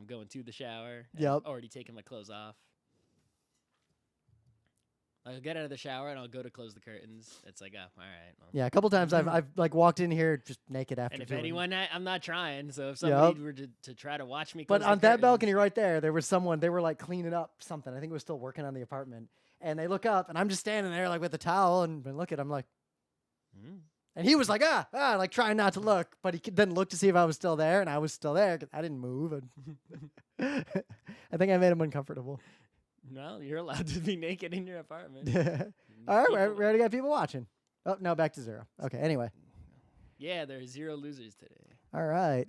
I'm going to the shower. And Yep. I've already taken my clothes off. I'll get out of the shower and I'll go to close the curtains. It's like, oh, all right. Well. Yeah, a couple times I've like walked in here just naked after. And if doing anyone, I'm not trying. So if somebody were to try to watch me, close But the on that curtains, balcony right there, there was someone. They were like cleaning up something. I think it was still working on the apartment. And they look up, and I'm just standing there like with the towel, and look at him like. And he was like, like trying not to look, but he then looked to see if I was still there, and I was still there because I didn't move. And I think I made him uncomfortable. No, you're allowed to be naked in your apartment. All right, we already got people watching. Oh, no, back to 0. Okay, anyway. Yeah, there are 0 losers today. All right,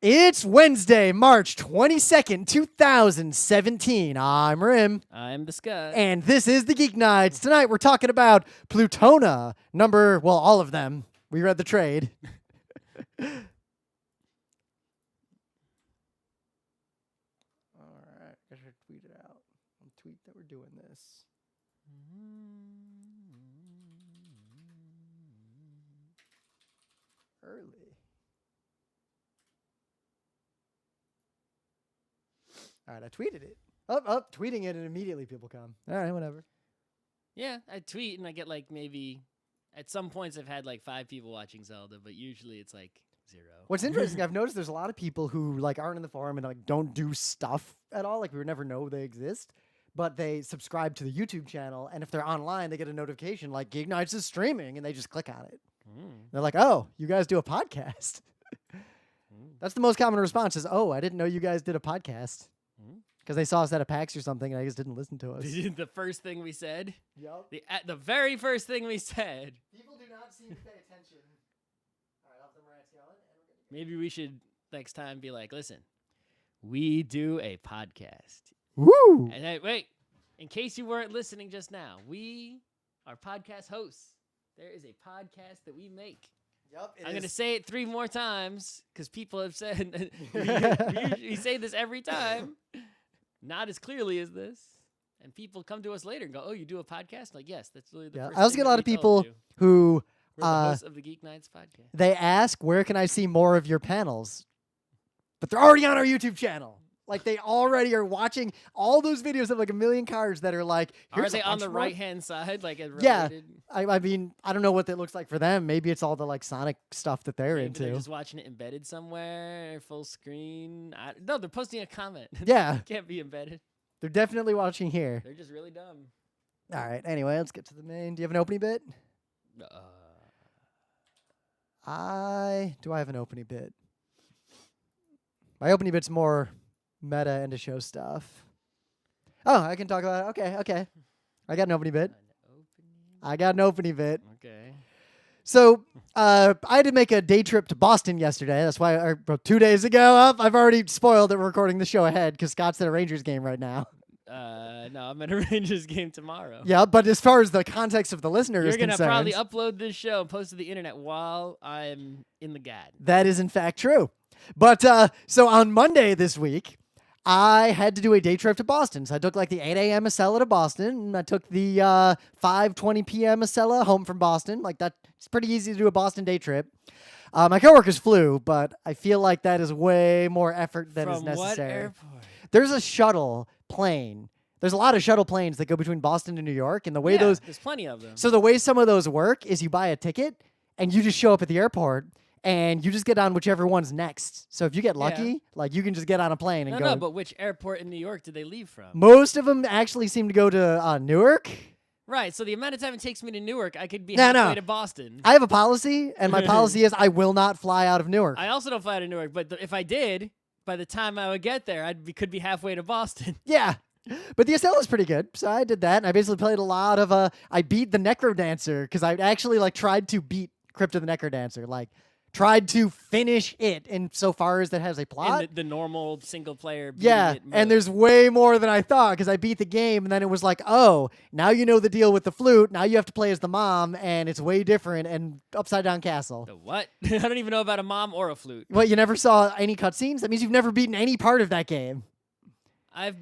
it's Wednesday, March 22nd, 2017. I'm Rim. I'm the Scud. And this is the Geek Nights. Tonight we're talking about Plutona, all of them. We read the trade. I should tweet it out. Tweet that we're doing this. Early. All right, I tweeted it. Tweeting it, and immediately people come. All right, whatever. Yeah, I tweet and I get like maybe at some points I've had like 5 people watching Zelda, but usually it's like 0. What's interesting, I've noticed there's a lot of people who like aren't in the forum and like don't do stuff at all. Like we would never know they exist, but they subscribe to the YouTube channel, and if they're online, they get a notification like GeekNights is streaming, and they just click on it. They're like, "Oh, you guys do a podcast?" That's the most common response is, "Oh, I didn't know you guys did a podcast." Because they saw us at a PAX or something, and I just didn't listen to us. The first thing we said? Yep. The very first thing we said. People do not seem to pay attention. All right, off the rants going. Maybe we should next time be like, listen, we do a podcast. Woo! And wait, in case you weren't listening just now, we are podcast hosts. There is a podcast that we make. Yep, I'm going to say it 3 more times because people have said, we say this every time. Not as clearly as this. And people come to us later and go, "Oh, you do a podcast?" Like, yes, that's really the first I also thing get a that lot of we people told you. who We're the hosts of the Geek Nights podcast. they ask, "Where can I see more of your panels?" But they're already on our YouTube channel. Like they already are watching all those videos of like a million cards that are like. Are they on the right hand side? Like yeah, I mean I don't know what that looks like for them. Maybe it's all the like Sonic stuff that they're into. They're just watching it embedded somewhere, full screen. No, they're posting a comment. Yeah, it can't be embedded. They're definitely watching here. They're just really dumb. All right. Anyway, let's get to the main. Do you have an opening bit? Do I have an opening bit? My opening bit's more meta and to show stuff. Oh, I can talk about it. Okay. I got an opening bit. Okay. So I had to make a day trip to Boston yesterday. That's why 2 days ago. I've already spoiled that we're recording the show ahead because Scott's at a Rangers game right now. No, I'm at a Rangers game tomorrow. Yeah, but as far as the context of the listener is You're going to concerned, probably upload this show and post to the internet while I'm in the GAD. That is in fact true. But so on Monday this week, I had to do a day trip to Boston. So I took like the 8 a.m. Acela to Boston, and I took the 5:20 p.m. Acela home from Boston. Like that, it's pretty easy to do a Boston day trip. My coworkers flew, but I feel like that is way more effort than is necessary. From what airport? There's a shuttle plane. There's a lot of shuttle planes that go between Boston and New York, and the way there's plenty of them. So the way some of those work is you buy a ticket, and you just show up at the airport, and you just get on whichever one's next. So if you get lucky, like you can just get on a plane and go. No, but which airport in New York did they leave from? Most of them actually seem to go to Newark. Right, so the amount of time it takes me to Newark, I could be halfway to Boston. I have a policy, and my policy is I will not fly out of Newark. I also don't fly to Newark, but if I did, by the time I would get there, could be halfway to Boston. Yeah. But the Acela is pretty good, so I did that, and I basically played a lot of, I beat the Necrodancer, because I actually, like, tried to beat Crypt of the Necrodancer, like, tried to finish it insofar as that has a plot. In the normal single-player mode. And there's way more than I thought, because I beat the game, and then it was like, oh, now you know the deal with the flute, now you have to play as the mom, and it's way different, and upside-down castle. The what? I don't even know about a mom or a flute. What, you never saw any cutscenes? That means you've never beaten any part of that game.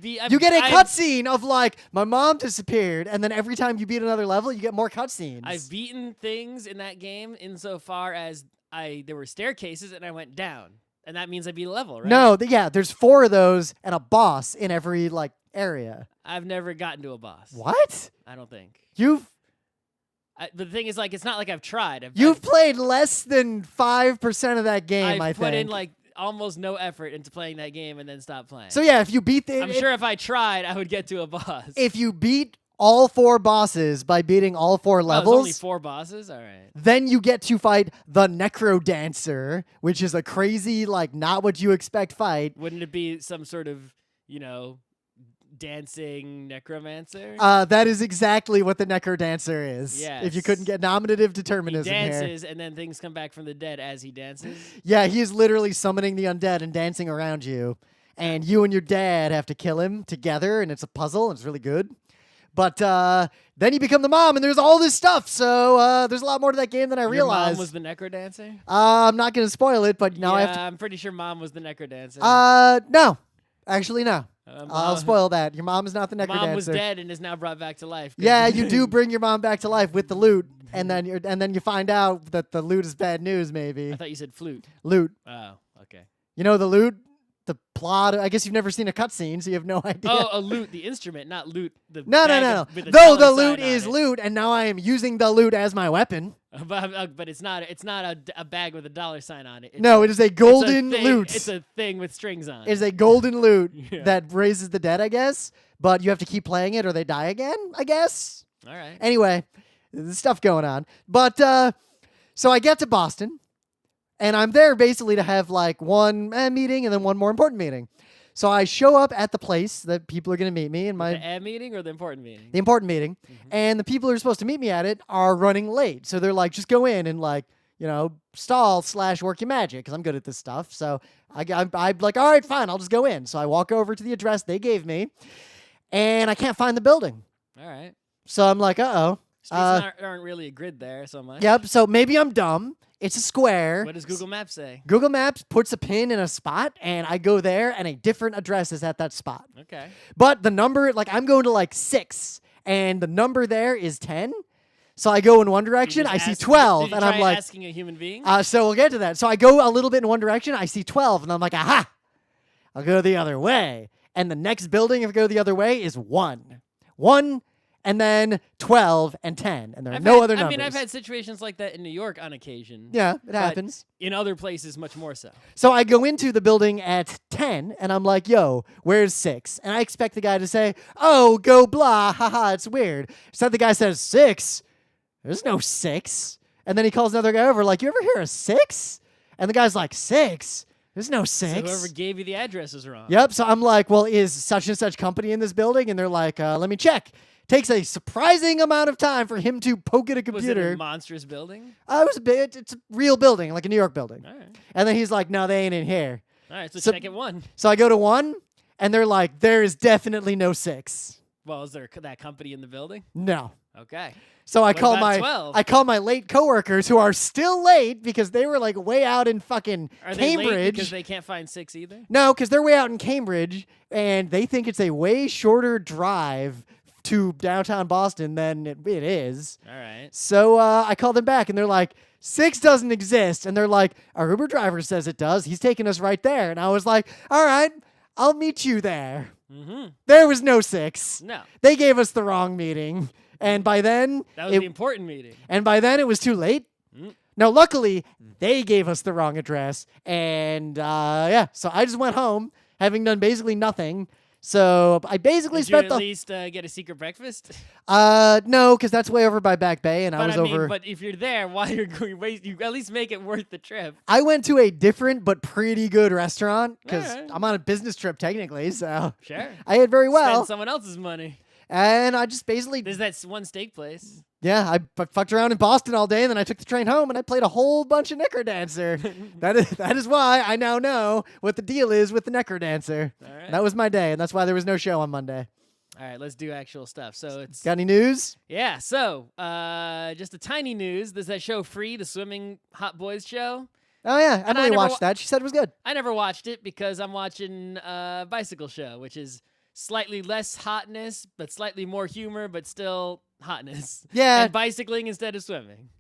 You get a cutscene of like, my mom disappeared, and then every time you beat another level, you get more cutscenes. I've beaten things in that game insofar as there were staircases and I went down. And that means I beat a level, right? No, yeah, there's 4 of those and a boss in every like area. I've never gotten to a boss. What? I don't think. But the thing is, like, it's not like I've tried. You've played less than 5% of that game, I I've think. put in, like, almost no effort into playing that game and then stopped playing. So yeah, if you beat I'm sure if I tried, I would get to a boss. if you beat all 4 bosses by beating all 4 levels, there's only 4 bosses? All right. then you get to fight the Necro Dancer, which is a crazy, like, not what you expect fight. Wouldn't it be some sort of, dancing necromancer? That is exactly what the Necro Dancer is. Yes. If you couldn't get nominative He determinism here. dances, and then things come back from the dead as he dances. Yeah, he is literally summoning the undead and dancing around you. And you and your dad have to kill him together, and it's a puzzle, and it's really good. But then you become the mom, and there's all this stuff. So there's a lot more to that game than I realized. Your mom was the necro dancer? I'm not going to spoil it, but now I have to. I'm pretty sure mom was the necro dancer. No. Actually, no. I'll spoil that. Your mom is not the necro dancer. Mom was dead and is now brought back to life. Yeah, you do bring your mom back to life with the loot, and then you find out that the loot is bad news. Maybe I thought you said flute. Loot. Oh, okay. You know the loot, the plot. I guess you've never seen a cutscene, so you have no idea. Oh, a loot, the instrument, not loot. The No. Though the loot is loot, and now I am using the loot as my weapon. But it's not a bag with a dollar sign on it. No, it is a golden thing, loot. It's a thing with strings on it. It's a golden loot Yeah. that raises the dead, I guess. But you have to keep playing it or they die again, I guess. All right. Anyway, there's stuff going on. But so I get to Boston, and I'm there basically to have like one meeting and then one more important meeting. So I show up at the place that people are going to meet me in The meeting or the important meeting? the important meeting, and the people who are supposed to meet me at it are running late. So they're like, just go in and like, stall / work your magic because I'm good at this stuff. So I'm like, all right, fine, I'll just go in. So I walk over to the address they gave me, and I can't find the building. All right. So I'm like, uh-oh. Streets aren't really a grid there so much. Yep, so maybe I'm dumb. It's a square. What does Google Maps say? Google Maps puts a pin in a spot, and I go there, and a different address is at that spot. Okay. But the number, like, I'm going to, like, 6, and the number there is 10. So I go in one direction, I see 12, did you and try I'm like... asking a human being? So we'll get to that. So I go a little bit in one direction, I see 12, and I'm like, aha! I'll go the other way. And the next building, if I go the other way, is 1. 1, and then 12 and 10, and there are no other numbers. I mean, I've had situations like that in New York on occasion. Yeah, it happens. In other places, much more so. So I go into the building at 10, and I'm like, yo, where's 6? And I expect the guy to say, oh, go blah, haha, it's weird. So the guy says, 6? There's no 6. And then he calls another guy over, like, you ever hear a 6? And the guy's like, 6? There's no 6. So whoever gave you the address is wrong. Yep, so I'm like, well, is such and such company in this building? And they're like, let me check. Takes a surprising amount of time for him to poke at a computer. Was it a monstrous building? It was a bit. It's a real building, like a New York building. All right. And then he's like, no, they ain't in here. All right, so check at 1. So I go to 1, and they're like, there is definitely no 6. Well, is there that company in the building? No. Okay. So I What call about 12? I call my late coworkers who are still late because they were like way out in fucking Are they Cambridge. late because they can't find 6 either? No, because they're way out in Cambridge, and they think it's a way shorter drive to downtown Boston than it is. All right. So I call them back, and they're like, 6 doesn't exist. And they're like, our Uber driver says it does. He's taking us right there. And I was like, all right, I'll meet you there. Mm-hmm. There was no 6. No. They gave us the wrong meeting. And by then... That was the important meeting. And by then, it was too late. Now, luckily, they gave us the wrong address. And, so I just went home, having done basically nothing. So I basically Did you spent at least get a secret breakfast? No, because that's way over by Back Bay, and I was over... But if you're there, while you're going, you at least make it worth the trip. I went to a different but pretty good restaurant, because Alright. I'm on a business trip, technically, so... Sure. I ate very well. Spend someone else's money. And I just basically... There's that one steak place. Yeah, I fucked around in Boston all day, and then I took the train home, and I played a whole bunch of Necrodancer. that is why I now know what the deal is with the Necrodancer. All right. And that was my day, and that's why there was no show on Monday. All right, let's do actual stuff. So it's... Got any news? Yeah, so just a tiny news. There's that show Free, the swimming hot boys show. Oh, yeah, And I Emily never watched that. She said it was good. I never watched it because I'm watching Bicycle Show, which is slightly less hotness, but slightly more humor, but still hotness. Yeah. And bicycling instead of swimming.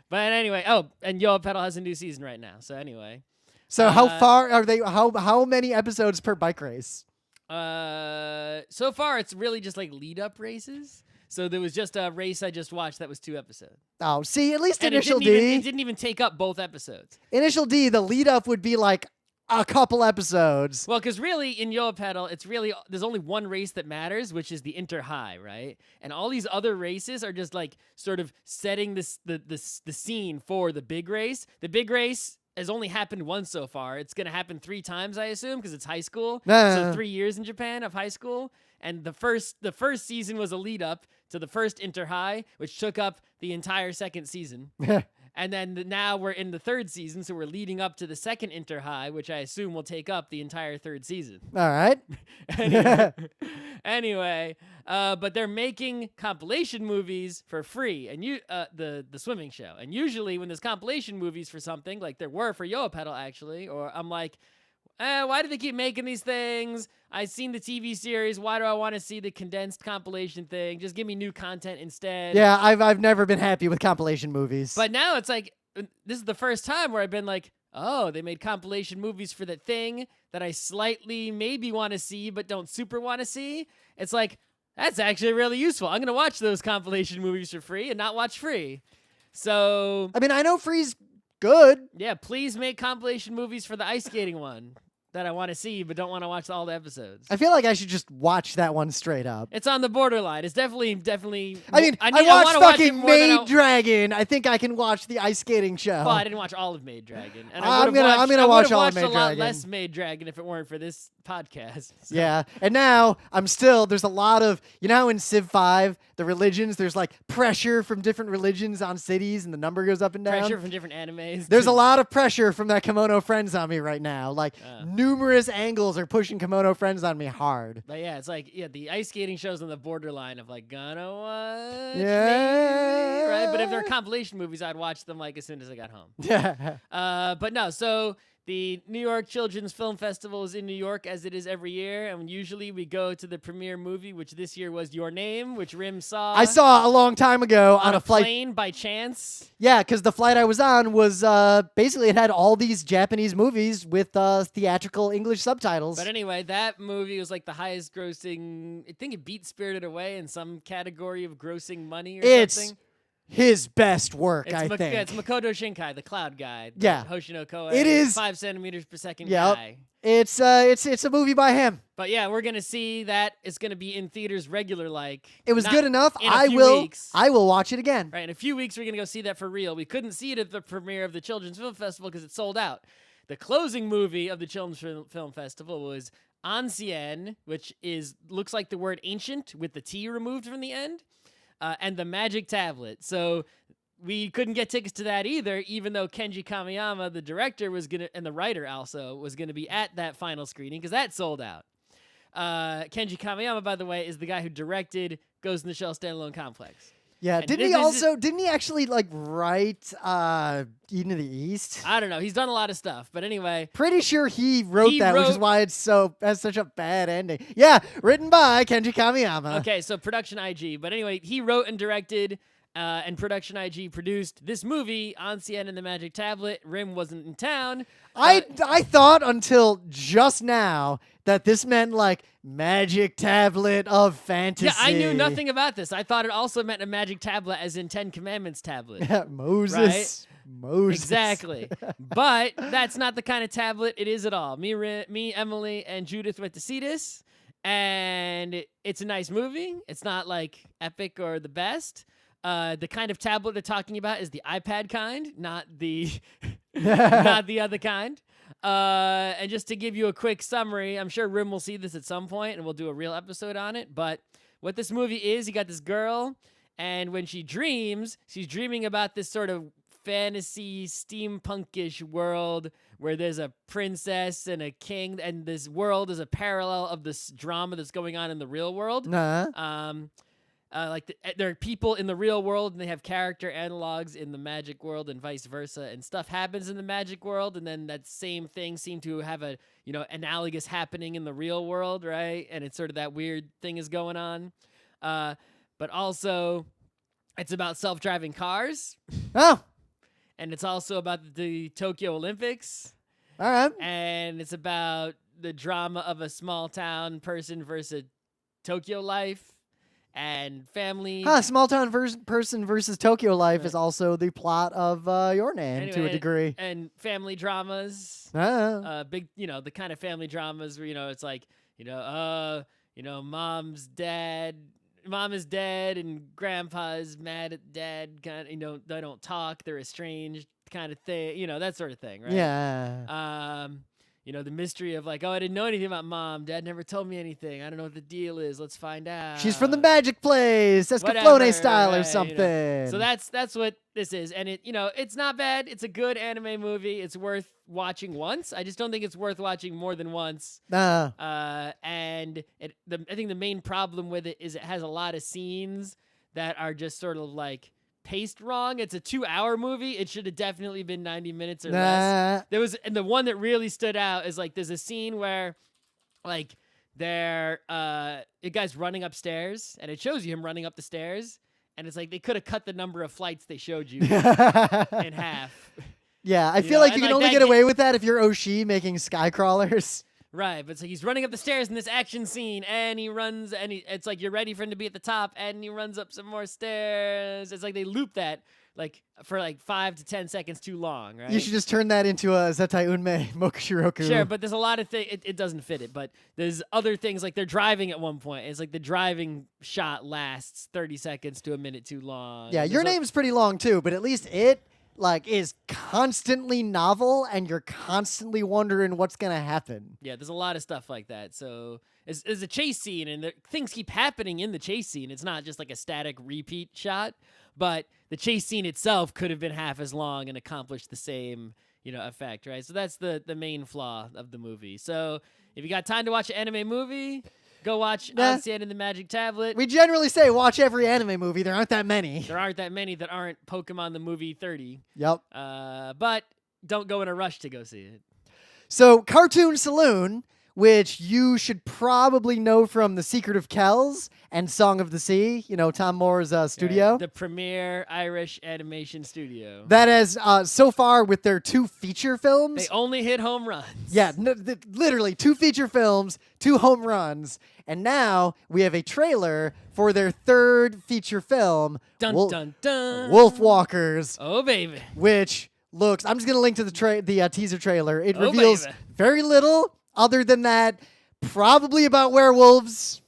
But anyway, and Yo Pedal has a new season right now. So anyway, So how far are they? How many episodes per bike race? So far it's really just like lead up races. So there was just a race I just watched that was 2 episodes. Oh, see, at least And Initial it didn't even take up both episodes. Initial D, the lead up would be like a couple episodes. Well, because really in Yo Pedal, it's really there's only one race that matters, which is the Inter High, right? And all these other races are just like sort of setting the scene for the big race. The big race has only happened once so far. It's gonna happen 3 times, I assume, because it's high school. So 3 years in Japan of high school. And the first season was a lead up to the first Inter High, which took up the entire second season. And then now we're in the 3rd season, so we're leading up to the second Inter High, which I assume will take up the entire 3rd season. All right. Anyway, but they're making compilation movies for free, and the swimming show. And usually when there's compilation movies for something, like there were for Yo Pedal actually, or I'm like, why do they keep making these things? I've seen the TV series. Why do I want to see the condensed compilation thing? Just give me new content instead. Yeah, I've never been happy with compilation movies. But now it's like, this is the first time where I've been like, oh, they made compilation movies for that thing that I slightly maybe want to see but don't super want to see. It's like, that's actually really useful. I'm going to watch those compilation movies for free and not watch free. So, I mean, I know free's good. Yeah, please make compilation movies for the ice skating one that I want to see but don't want to watch all the episodes. I feel like I should just watch that one straight up. It's on the borderline. It's definitely. I mean, I watched fucking Maid Dragon. I think I can watch the ice skating show. Well, I didn't watch all of Maid Dragon. And I'm gonna watch all of Maid Dragon. I would have watched a lot Dragon. less Maid Dragon if it weren't for this podcast. So. Yeah, and now there's a lot of, how in Civ 5, the religions, there's like pressure from different religions on cities and the number goes up and down. Pressure from different animes. There's a lot of pressure from that Kimono Friends on me right now. Like, numerous angles are pushing Kimono Friends on me hard. But yeah, it's like, the ice skating show's on the borderline of like, gonna watch, yeah, maybe, right? But if they're compilation movies, I'd watch them like as soon as I got home. Yeah. But no, so the New York Children's Film Festival is in New York, as it is every year, and usually we go to the premiere movie, which this year was Your Name, which Rim saw. I saw a long time ago on a flight. Plane by chance. Yeah, because the flight I was on was basically it had all these Japanese movies with theatrical English subtitles. But anyway, that movie was like the highest grossing. I think it beat Spirited Away in some category of grossing money or something. His best work, I think. Yeah, it's Makoto Shinkai, the cloud guy. Yeah. Hoshino Koei. It is 5 centimeters per second Yep. guy. It's a movie by him. But yeah, we're gonna see that. It's gonna be in theaters regular like. It was good enough. In a few weeks. I will watch it again. Right, in a few weeks we're gonna go see that for real. We couldn't see it at the premiere of the Children's Film Festival because it sold out. The closing movie of the Children's Film Festival was Ancien, which looks like the word ancient with the T removed from the end. And the Magic Tablet. So we couldn't get tickets to that either, even though Kenji Kamiyama, the director, and the writer also, was gonna be at that final screening because that sold out. Kenji Kamiyama, by the way, is the guy who directed Ghost in the Shell Standalone Complex. Yeah, And didn't he actually like write Eden of the East? I don't know. He's done a lot of stuff, but anyway. Pretty sure he wrote that, which is why it has such a bad ending. Yeah, written by Kenji Kamiyama. Okay, so Production IG. But anyway, he wrote and directed, and Production IG produced this movie, Ancien and the Magic Tablet. Rim wasn't in town. I thought until just now that this meant like Magic Tablet of Fantasy. Yeah, I knew nothing about this. I thought it also meant a magic tablet as in 10 Commandments tablet. Yeah, Moses. Right? Moses. Exactly. But that's not the kind of tablet it is at all. Me, Emily, and Judith went to see this, and it's a nice movie. It's not like epic or the best. The kind of tablet they're talking about is the iPad kind, not the not the other kind. And just to give you a quick summary, I'm sure Rim will see this at some point and we'll do a real episode on it. But what this movie is, you got this girl, and when she dreams, she's dreaming about this sort of fantasy steampunkish world where there's a princess and a king, and this world is a parallel of this drama that's going on in the real world. There are people in the real world and they have character analogs in the magic world and vice versa, and stuff happens in the magic world and then that same thing seemed to have a analogous happening in the real world, right? And it's sort of that weird thing is going on, but also it's about self-driving cars. Oh, and it's also about the Tokyo Olympics. All right. And it's about the drama of a small town person versus Tokyo life and family. Small town person versus Tokyo life is also the plot of Your Name to a Anyway, degree. And family dramas. Big, the kind of family dramas where, it's like, mom is dead and grandpa is mad at dad, kind of, they don't talk, they're estranged kind of thing, that sort of thing, right? Yeah. The mystery of like, oh, I didn't know anything about mom. Dad never told me anything. I don't know what the deal is. Let's find out. She's from the magic place. Escaflowne Whatever, style or right, something. So that's what this is. And it's not bad. It's a good anime movie. It's worth watching once. I just don't think it's worth watching more than once. And I think the main problem with it is it has a lot of scenes that are just sort of like paced wrong. It's a 2-hour movie. It should have definitely been 90 minutes or less. And the one that really stood out is like there's a scene where like the guy's running upstairs and it shows you him running up the stairs and it's like they could have cut the number of flights they showed you in half. Yeah, I feel like you can only get away with that if you're Oshii making sky crawlers. Right, but it's like he's running up the stairs in this action scene, and he runs, and it's like you're ready for him to be at the top, and he runs up some more stairs. It's like they loop that like for like 5 to 10 seconds too long, right? You should just turn that into a Zetai Unmei Mokushiroku. Sure, but there's a lot of things. It doesn't fit it, but there's other things like they're driving at one point. It's like the driving shot lasts 30 seconds to a minute too long. Yeah, Your Name's pretty long too, but at least it is constantly novel and you're constantly wondering what's gonna happen. Yeah, there's a lot of stuff like that. So there's a chase scene and things keep happening in the chase scene. It's not just like a static repeat shot, but the chase scene itself could have been half as long and accomplished the same effect, right? So that's the main flaw of the movie. So if you got time to watch an anime movie, go watch Ancien and the Magic Tablet. We generally say watch every anime movie. There aren't that many. There aren't that many that aren't Pokemon the movie 30. Yep. But don't go in a rush to go see it. So Cartoon Saloon, which you should probably know from The Secret of Kells and Song of the Sea, Tom Moore's studio. The premier Irish animation studio. That has, so far with their 2 feature films. They only hit home runs. Yeah, literally 2 feature films, 2 home runs. And now we have a trailer for their 3rd feature film, dun, dun, dun. Wolfwalkers. Oh, baby. Which looks, I'm just going to link to the teaser trailer. It reveals very little other than that, probably about werewolves.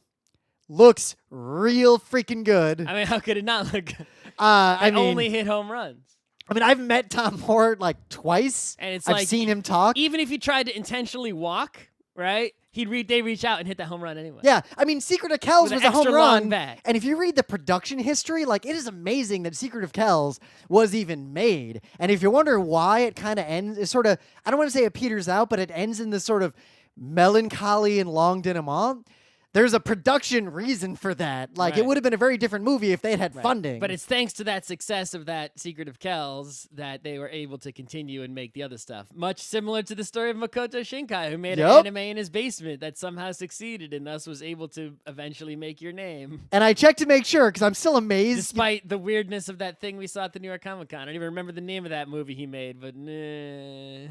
Looks real freaking good. I mean, how could it not look good? Only hit home runs. I mean, I've met Tom Moore like twice, and it's I've seen him talk. Even if he tried to intentionally walk, right? They reach out and hit that home run anyway. Yeah, I mean, Secret of Kells was a home run. Back. And if you read the production history, it is amazing that Secret of Kells was even made. And if you wonder why it kind of ends, it's sort of, I don't want to say it peters out, but it ends in this sort of melancholy and long denouement. There's a production reason for that. It would have been a very different movie if they had funding. But it's thanks to that success of that Secret of Kells that they were able to continue and make the other stuff. Much similar to the story of Makoto Shinkai, who made an anime in his basement that somehow succeeded and thus was able to eventually make your name. And I checked to make sure because I'm still amazed. Despite the weirdness of that thing we saw at the New York Comic Con. I don't even remember the name of that movie he made, but nah.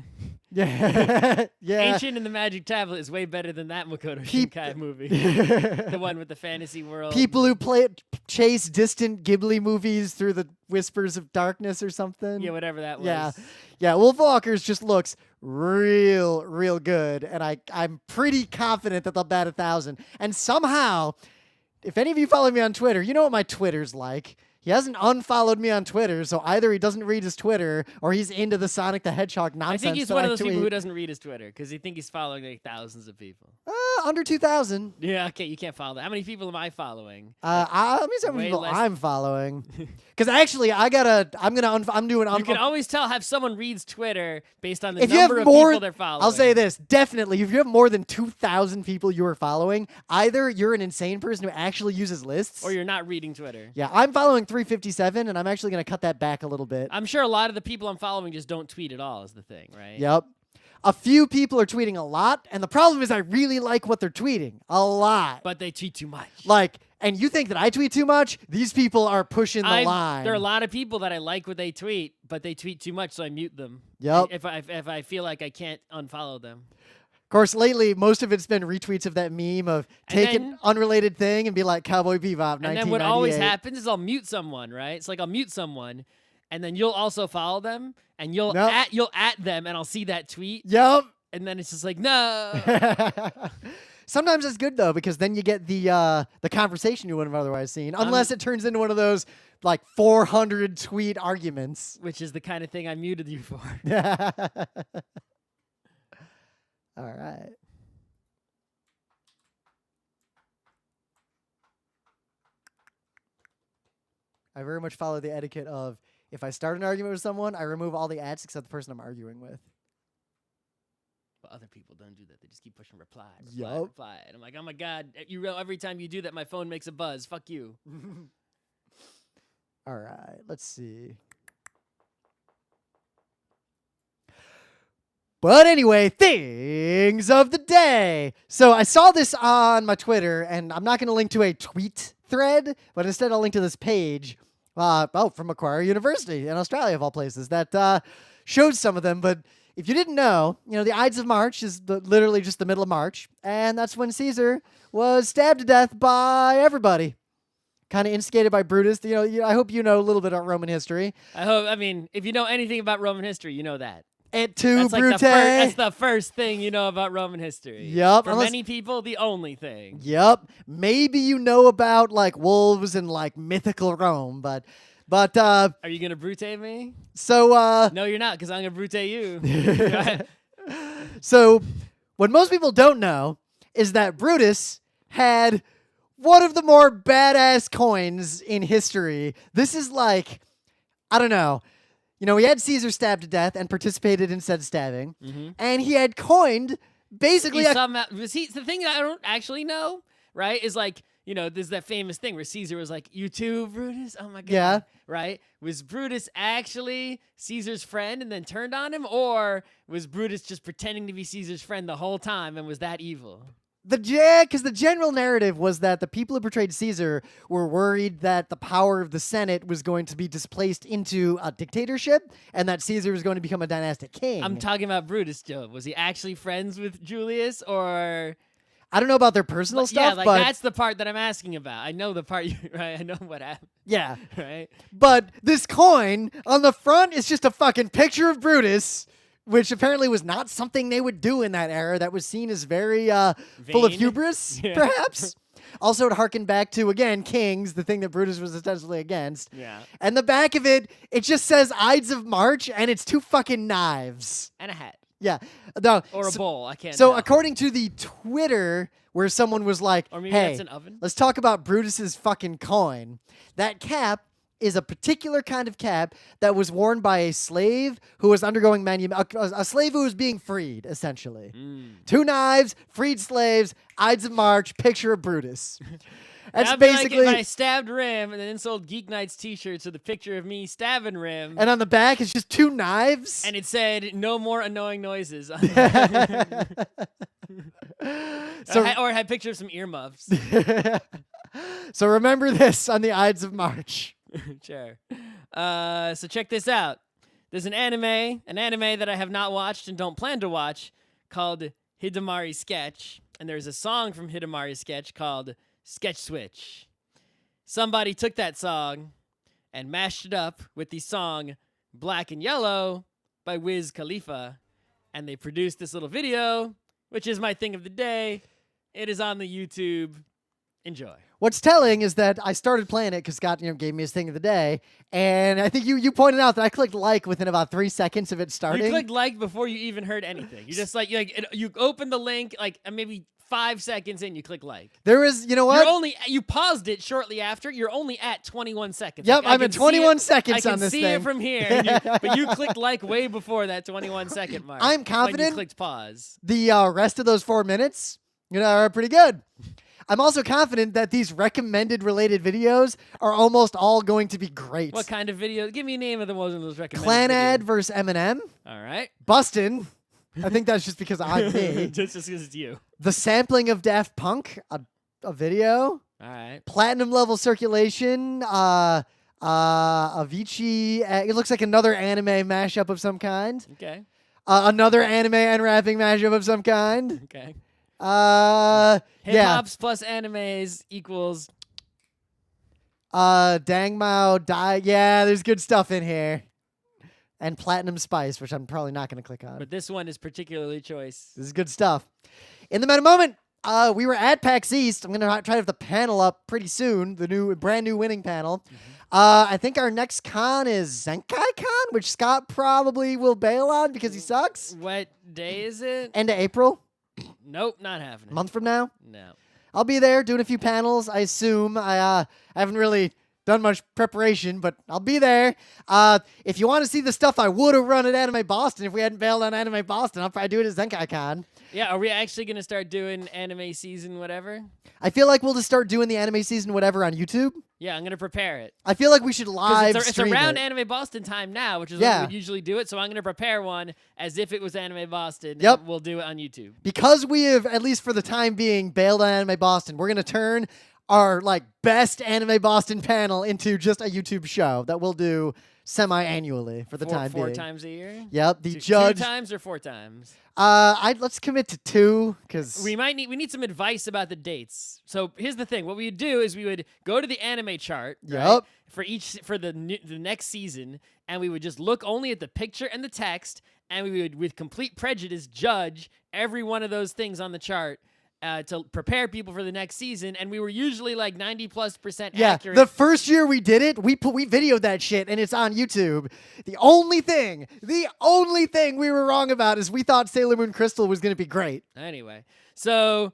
Yeah. Ancient and the Magic Tablet is way better than that Makoto Shinkai movie. The one with the fantasy world. People who chase distant Ghibli movies through the whispers of darkness or something. Yeah, whatever that was. Yeah. Wolfwalkers just looks real good, and I'm pretty confident that they'll bat 1,000. And somehow, if any of you follow me on Twitter, you know what my Twitter's like. He hasn't unfollowed me on Twitter, so either he doesn't read his Twitter or he's into the Sonic the Hedgehog nonsense. I think he's one of those people who doesn't read his Twitter because he think he's following thousands of people. Under 2,000. Yeah, okay, you can't follow that. How many people am I following? Let me see how many people I'm following. Because actually, I'm doing. You can always tell if someone reads Twitter based on the number of people they're following. I'll say this, definitely, if you have more than 2,000 people you are following, either you're an insane person who actually uses lists, or you're not reading Twitter. Yeah, I'm following 357, and I'm actually going to cut that back a little bit. I'm sure a lot of the people I'm following just don't tweet at all is the thing, right? Yep. A few people are tweeting a lot, and the problem is I really like what they're tweeting. A lot. But they tweet too much. and you think that I tweet too much, these people are pushing the line. There are a lot of people that I like what they tweet, but they tweet too much, so I mute them. Yep. If I feel like I can't unfollow them. Of course, lately, most of it's been retweets of that meme of take an unrelated thing and be like Cowboy Bebop, 1998. And then what always happens is I'll mute someone, right? It's like I'll mute someone, and then you'll also follow them, and you'll at them, and I'll see that tweet. Yep. And then it's just like, no. Sometimes it's good, though, because then you get the conversation you wouldn't have otherwise seen, unless it turns into one of those, like, 400 tweet arguments. Which is the kind of thing I muted you for. All right. I very much follow the etiquette of if I start an argument with someone, I remove all the ads except the person I'm arguing with. But other people don't do that. They just keep pushing reply. Yup. Reply. And I'm like, oh my God, every time you do that, my phone makes a buzz. Fuck you. All right. Let's see. But anyway, things of the day. So I saw this on my Twitter, and I'm not going to link to a tweet thread, but instead I'll link to this page from Macquarie University in Australia, of all places, that shows some of them. But if you didn't know, the Ides of March is literally just the middle of March, and that's when Caesar was stabbed to death by everybody. Kind of instigated by Brutus. I hope you know a little bit about Roman history. I mean, if you know anything about Roman history, you know that. Et tu, Brute. That's the first thing you know about Roman history. Yep. For many people, the only thing. Yep. Maybe you know about like wolves and like mythical Rome, but are you gonna brute me? So no, you're not, because I'm gonna brute you. So what most people don't know is that Brutus had one of the more badass coins in history. This is like, I don't know. He had Caesar stabbed to death and participated in said stabbing, and he had coined basically the thing that I don't actually know, right, is like, there's that famous thing where Caesar was like, you too, Brutus? Oh my God. Yeah. Right? Was Brutus actually Caesar's friend and then turned on him, or was Brutus just pretending to be Caesar's friend the whole time and was that evil? Because the general narrative was that the people who portrayed Caesar were worried that the power of the Senate was going to be displaced into a dictatorship and that Caesar was going to become a dynastic king. I'm talking about Brutus, Joe. Was he actually friends with Julius, or... I don't know about their personal stuff, but that's the part that I'm asking about. I know the part, right? I know what happened. Yeah. Right? But this coin on the front is just a fucking picture of Brutus, which apparently was not something they would do in that era. That was seen as very full of hubris, perhaps. Also, it harkened back to, again, kings, the thing that Brutus was ostensibly against. Yeah. And the back of it, it just says Ides of March, and it's 2 fucking knives. And a hat. Yeah. No, or a bowl. I can't So tell. according to the Twitter, where someone was like, or maybe hey, that's an oven. Let's talk about Brutus's fucking coin. That cap is a particular kind of cap that was worn by a slave who was undergoing a slave who was being freed, essentially. 2 knives, freed slaves, Ides of March, picture of Brutus. That's basically like if I stabbed Rim and then sold GeekNights t-shirts with a picture of me stabbing Rim. And on the back, it's just 2 knives. And it said, no more annoying noises. Or it had pictures of some earmuffs. So remember this on the Ides of March. Sure. So check this out. There's an anime that I have not watched and don't plan to watch called Hidamari Sketch. And there's a song from Hidamari Sketch called Sketch Switch. Somebody took that song and mashed it up with the song Black and Yellow by Wiz Khalifa. And they produced this little video, which is my thing of the day. It is on the YouTube. Enjoy. What's telling is that I started playing it because Scott, gave me his thing of the day, and I think you pointed out that I clicked like within about 3 seconds of it starting. You clicked like before you even heard anything. You just you opened the link maybe 5 seconds in, you click like. There is, you know what? You paused it shortly after. You're only at 21 seconds. Yep, I'm at 21 seconds on this thing. I can see it from here, but you clicked like way before that 21-second mark. I'm confident. When you clicked pause. The rest of those 4 minutes, are pretty good. I'm also confident that these recommended related videos are almost all going to be great. What kind of video? Give me a name of the one of those recommended Clanad videos. versus Eminem. All right. Bustin'. I think that's just because I'm me. Just because it's you. The sampling of Daft Punk, a video. All right. Platinum level circulation. Avicii. It looks like another anime mashup of some kind. Okay. Another anime unwrapping mashup of some kind. Okay. Hip Yeah. hops plus animes equals. Dang Mao. Yeah, there's good stuff in here. And Platinum Spice, which I'm probably not going to click on. But this one is particularly choice. This is good stuff. In the meta moment, we were at PAX East. I'm going to try to have the panel up pretty soon, the brand new winning panel. Mm-hmm. I think our next con is Zenkai Con, which Scott probably will bail on because he sucks. What day is it? End of April. Nope, not happening. A month from now. No. I'll be there doing a few panels, I assume. I haven't really done much preparation, but I'll be there. If you want to see the stuff I would have run at Anime Boston, if we hadn't bailed on Anime Boston, I'll probably do it at Zenkai Con. Yeah, are we actually going to start doing anime season whatever? I feel like we'll just start doing the anime season whatever on YouTube. Yeah, I'm going to prepare it. I feel like we should live It's stream around it. Anime Boston time now, which is Yeah. when we would usually do it, so I'm going to prepare one as if it was Anime Boston. Yep. And we'll do it on YouTube. Because we have, at least for the time being, bailed on Anime Boston, we're going to turn our best Anime Boston panel into just a YouTube show that we'll do semi-annually for the time being. 4 times a year? Yep, the Two judge. 2 times or 4 times? Let's commit to 2 because We need some advice about the dates. So here's the thing: what we would do is we would go to the anime chart, right, Yep. for the next season, and we would just look only at the picture and the text, and we would, with complete prejudice, judge every one of those things on the chart. To prepare people for the next season, and we were usually like 90+% accurate. The first year we did it, we videoed that shit, and it's on YouTube. The only thing we were wrong about is we thought Sailor Moon Crystal was going to be great. Anyway, so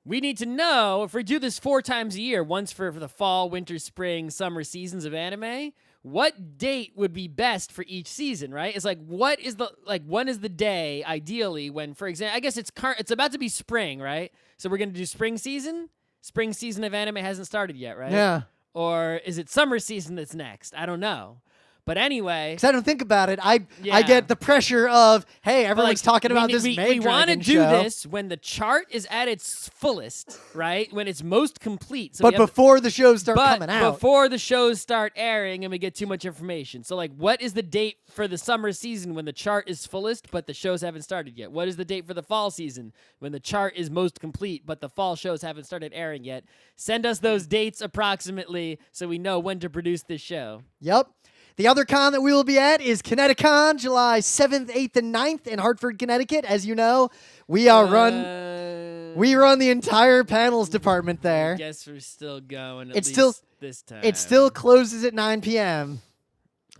we need to know if we do this 4 times a year, once for the fall, winter, spring, summer seasons of anime, what date would be best for each season, right? It's like, when is the day, ideally, when, for example, I guess it's about to be spring, right? So we're going to do spring season? Spring season of anime hasn't started yet, right? Yeah. Or is it summer season that's next? I don't know. But anyway, Because I don't think about it. I get the pressure of, hey, everyone's talking about this We want to Dragon do show. this when the chart is at its fullest, right? When it's most complete. So But before the shows start coming out. before the shows start airing and we get too much information. So, what is the date for the summer season when the chart is fullest, but the shows haven't started yet? What is the date for the fall season when the chart is most complete, but the fall shows haven't started airing yet? Send us those dates approximately so we know when to produce this show. Yep. The other con that we will be at is Kineticon, July 7th, 8th, and 9th in Hartford, Connecticut. As you know, we run the entire panels department there. I guess we're still going. It's still this time. It still closes at 9 p.m.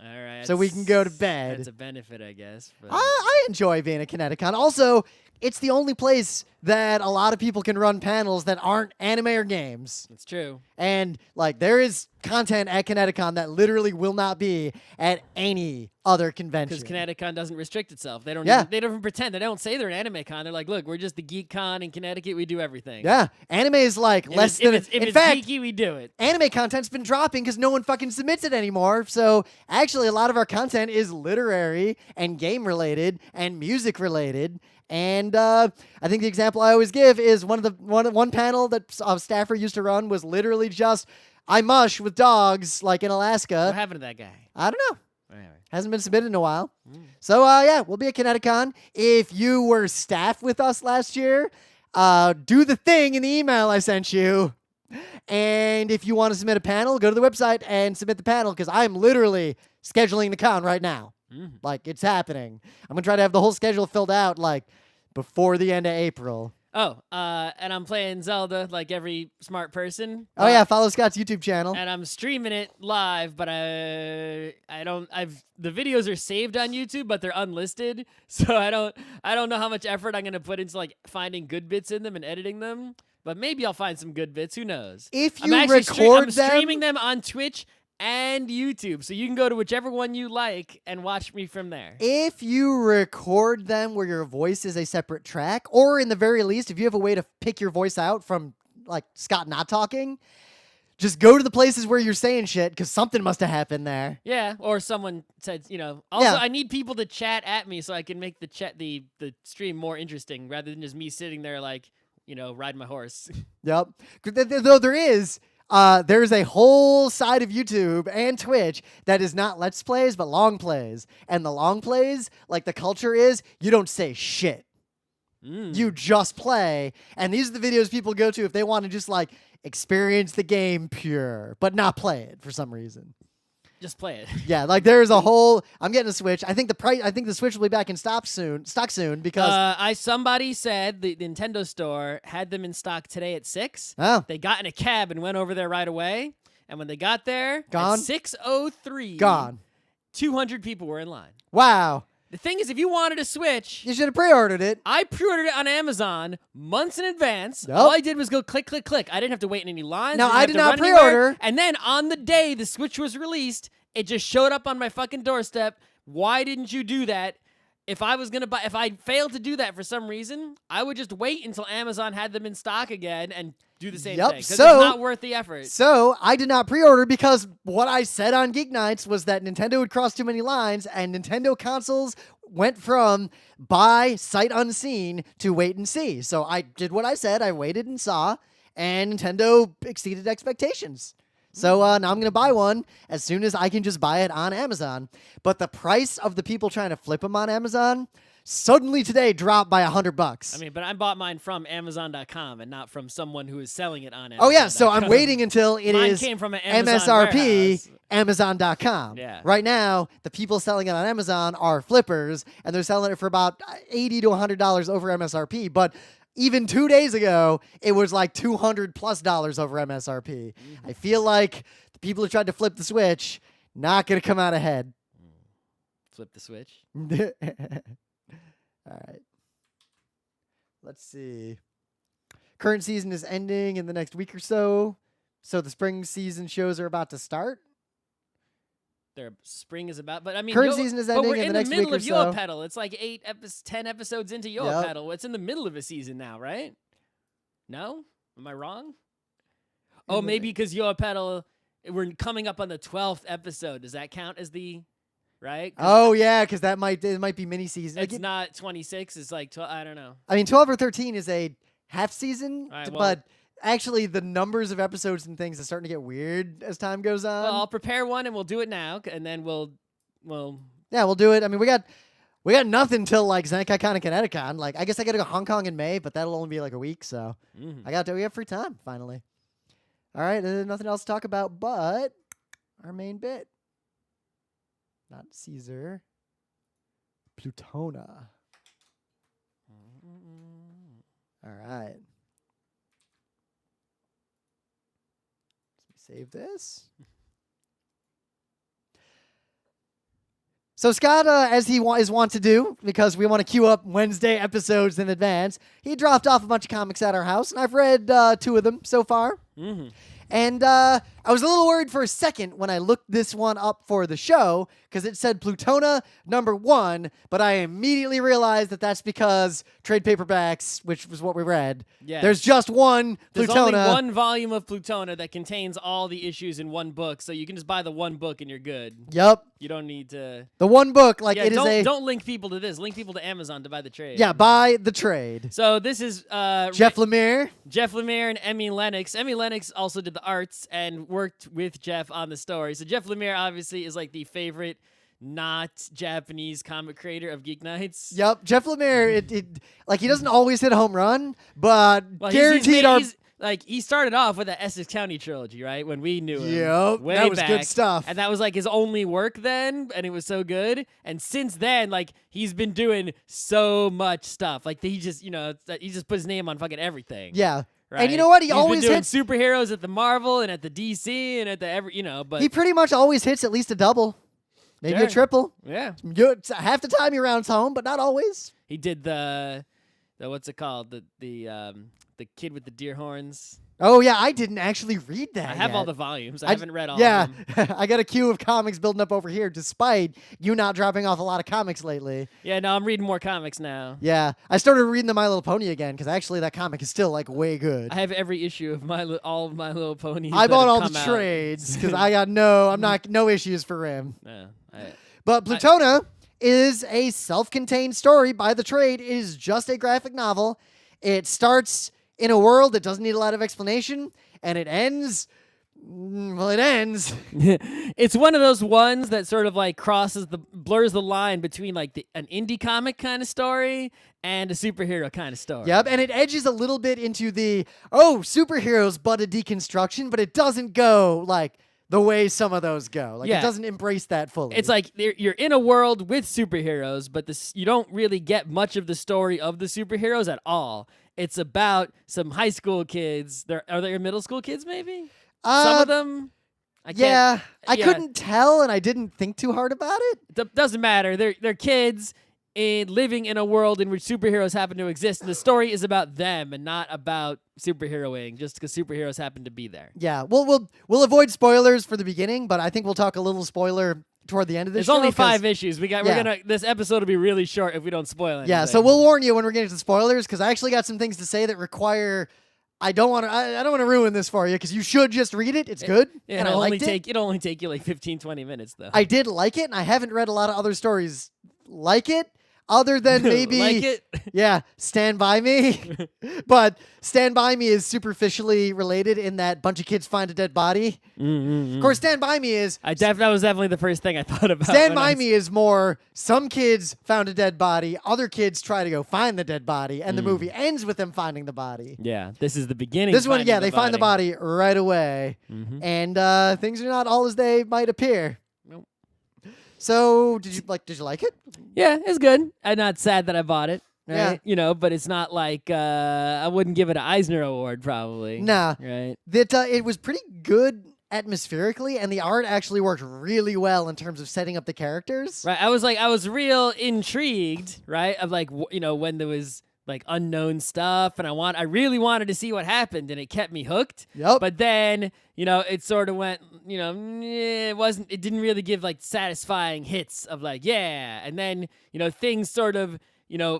All right. So we can go to bed. That's a benefit, I guess. But I enjoy being at Kineticon. Also, it's the only place that a lot of people can run panels that aren't anime or games. it's true. And there is content at Kineticon that literally will not be at any other convention. Because Kineticon doesn't restrict itself. They don't. Yeah. They don't even pretend. They don't say they're an anime con. They're like, look, we're just the geek con in Connecticut. We do everything. Yeah, anime is less than. If in it's fact, geeky, we do it. anime content's been dropping because no one fucking submits it anymore. So actually, a lot of our content is literary and game related and music related. And I think the example I always give is one panel that a staffer used to run was literally just I mush with dogs in Alaska. What happened to that guy? I don't know. Anyway. Hasn't been submitted in a while. So yeah, we'll be at Kineticon. If you were staff with us last year, do the thing in the email I sent you. And if you want to submit a panel, go to the website and submit the panel because I'm literally scheduling the con right now. It's happening. I'm going to try to have the whole schedule filled out before the end of April. Oh, and I'm playing Zelda like every smart person. Oh yeah, follow Scott's YouTube channel. And I'm streaming it live, but the videos are saved on YouTube, but they're unlisted. So I don't know how much effort I'm gonna put into finding good bits in them and editing them. But maybe I'll find some good bits. Who knows? If you I'm streaming them on Twitch and YouTube, so you can go to whichever one you like and watch me from there. If you record them where your voice is a separate track, or in the very least, if you have a way to pick your voice out from Scott not talking, just go to the places where you're saying shit because something must have happened there. Yeah, or someone said, Also, I need people to chat at me so I can make the stream more interesting rather than just me sitting there ride my horse. Yep. Though there's a whole side of YouTube and Twitch that is not Let's Plays, but long plays. And the long plays, like the culture is, you don't say shit. You just play. And these are the videos people go to if they want to just like experience the game pure, but not play it for some reason. Just play it. Yeah, like there's a whole. I'm getting a Switch. I think the Switch will be back in stock soon because somebody said the Nintendo store had them in stock today at 6. Oh. They got in a cab and went over there right away. And when they got there, Gone? at 6:03, gone. 200 people were in line. Wow. The thing is, if you wanted a Switch, You should have pre-ordered it. I pre-ordered it on Amazon months in advance. Yep. All I did was go click, click, click. I didn't have to wait in any lines. No, I did not pre-order. pre-order. And then on the day the Switch was released, it just showed up on my fucking doorstep. Why didn't you do that? If I failed to do that for some reason, I would just wait until Amazon had them in stock again and do the same thing. Because it's not worth the effort. So I did not pre-order because what I said on GeekNights was that Nintendo would cross too many lines, and Nintendo consoles went from buy sight unseen to wait and see. So I did what I said. I waited and saw, and Nintendo exceeded expectations. So now I'm going to buy one as soon as I can just buy it on Amazon. But the price of the people trying to flip them on Amazon suddenly today dropped by $100. I mean, but I bought mine from Amazon.com and not from someone who is selling it on Amazon. Oh, yeah. So I'm waiting until it Mine is came from an Amazon MSRP, warehouse. Amazon.com. Yeah. Right now, the people selling it on Amazon are flippers, and they're selling it for about $80 to $100 over MSRP. But even 2 days ago, it was like $200+ over MSRP. I feel like the people who tried to flip the Switch not going to come out ahead. Flip the Switch. All right. Let's see. Current season is ending in the next week or so. So the spring season shows are about to start. Their spring is about, but I mean, Current season is ending we're in the in next the week middle or of so. Pedal. It's like 10 episodes into Yep. Pedal. It's in the middle of a season now, right? No? Am I wrong? Oh, maybe because Pedal, we're coming up on the 12th episode. Does that count as the, right? Oh, yeah, because it might be mini-season. It's not 26. It's like 12. I don't know. I mean, 12 or 13 is a half season, All right, but actually the numbers of episodes and things is starting to get weird as time goes on. Well, I'll prepare one and we'll do it now, and then we'll. Yeah, we'll do it. I mean, we got nothing till like ZenkaiCon and Kineticon. Like, I guess I got to go Hong Kong in May, but that'll only be like a week, so we have free time finally. All right, there's nothing else to talk about but our main bit. Not Caesar. Plutona. All right. Let me save this. So Scott, as he is wont to do, because we want to queue up Wednesday episodes in advance, he dropped off a bunch of comics at our house, and I've read 2 of them so far. And I was a little worried for a second when I looked this one up for the show because it said Plutona #1, but I immediately realized that that's because trade paperbacks, which was what we read. Yeah. There's just one There's Plutona. only one volume of Plutona that contains all the issues in one book, so you can just buy the one book and you're good. Yep. You don't need to. The one book, like Yeah, it is a. don't link people to this. Link people to Amazon to buy the trade. Yeah, buy the trade. So this is Jeff Lemire. Jeff Lemire and Emi Lenox. Emi Lenox also did the arts and worked with Jeff on the story. So Jeff Lemire obviously is like the favorite not Japanese comic creator of GeekNights. Yep, Jeff Lemire. Like he doesn't always hit a home run, but Well, guaranteed he started off with the Essex County trilogy, right? When we knew him. Yep, way that was back. good stuff. And that was like his only work then, and it was so good. And since then, like he's been doing so much stuff. Like he just, he just put his name on fucking everything. Yeah. Right? And you know what? He's always been doing hits superheroes at the Marvel and at the DC and at the but he pretty much always hits at least a double, maybe Sure. a triple. yeah. Good. Half the time he rounds home, but not always. He did the what's it called? The kid with the deer horns. Oh yeah, I didn't actually read that. I have yet. all the volumes. I haven't read all Yeah, of them. I got a queue of comics building up over here, despite you not dropping off a lot of comics lately. Yeah, no, I'm reading more comics now. Yeah, I started reading the My Little Pony again because actually that comic is still like way good. I have every issue of all of My Little Ponies. I that bought have all come the out. trades because I got no issues for him. Yeah, But Plutona is a self-contained story by the trade. It is just a graphic novel. It starts in a world that doesn't need a lot of explanation, and it ends. Well, it ends. It's one of those ones that sort of like blurs the line between like an indie comic kind of story and a superhero kind of story. Yep, and it edges a little bit into the superheroes but a deconstruction, but it doesn't go like the way some of those go. Like it doesn't embrace that fully. It's like you're in a world with superheroes, but you don't really get much of the story of the superheroes at all. It's about some high school kids. Are they middle school kids maybe? Some of them. I couldn't tell, and I didn't think too hard about it. Doesn't matter. They're kids living in a world in which superheroes happen to exist, and the story is about them and not about superheroing, just because superheroes happen to be there. Yeah, we'll avoid spoilers for the beginning, but I think we'll talk a little spoiler toward the end of this. There's only 5 issues. This episode will be really short if we don't spoil anything. Yeah, so we'll warn you when we're getting to spoilers, because I actually got some things to say that require. I don't want to ruin this for you, because you should just read it. It's good. And it'll I liked it. It'll only take you like 15, 20 minutes, though. I did like it, and I haven't read a lot of other stories like it, other than maybe like it? Yeah, Stand By Me. But Stand By Me is superficially related in that bunch of kids find a dead body. Of course, Stand By Me is... that was definitely the first thing I thought about. Stand By Me is more, some kids found a dead body, other kids try to go find the dead body, and the movie ends with them finding the body. Yeah, this is the beginning. This one, they find the body right away, and things are not all as they might appear. Nope. So, did you like it? Yeah, it's good. I'm not sad that I bought it. Right? Yeah. But it's not like I wouldn't give it an Eisner Award probably. Nah. Right. It was pretty good atmospherically, and the art actually worked really well in terms of setting up the characters. Right. I was real intrigued, right? Of like when there was like unknown stuff, and I really wanted to see what happened, and it kept me hooked. Yep. But then, it sort of went, it didn't really give like satisfying hits of like, yeah. And then, things sort of,